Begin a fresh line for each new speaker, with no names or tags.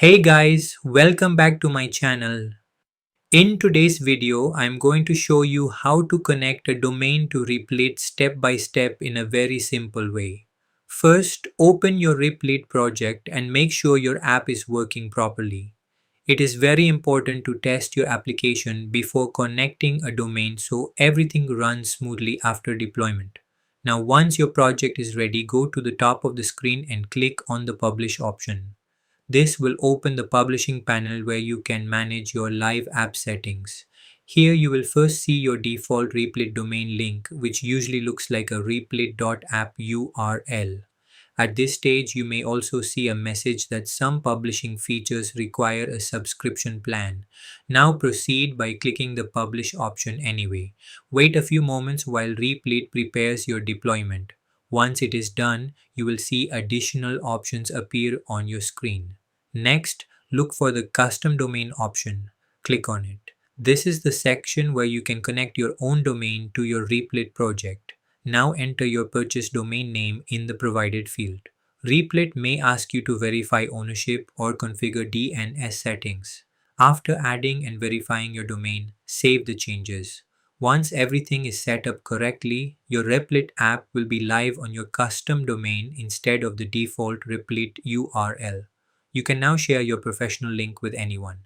Hey guys, welcome back to my channel. In today's video, I'm going to show you how to connect a domain to Replit step by step in a very simple way. First, open your Replit project and make sure your app is working properly. It is very important to test your application before connecting a domain so everything runs smoothly after deployment. Now, once your project is ready, go to the top of the screen and click on the Publish option. This will open the publishing panel where you can manage your live app settings. Here you will first see your default Replit domain link, which usually looks like a replit.app URL. At this stage, you may also see a message that some publishing features require a subscription plan. Now proceed by clicking the Publish option anyway. Wait a few moments while Replit prepares your deployment. Once it is done, you will see additional options appear on your screen. Next, look for the Custom Domain option. Click on it. This is the section where you can connect your own domain to your Replit project. Now enter your purchase domain name in the provided field. Replit may ask you to verify ownership or configure DNS settings. After adding and verifying your domain, save the changes. Once everything is set up correctly, your Replit app will be live on your custom domain instead of the default Replit URL. You can now share your professional link with anyone.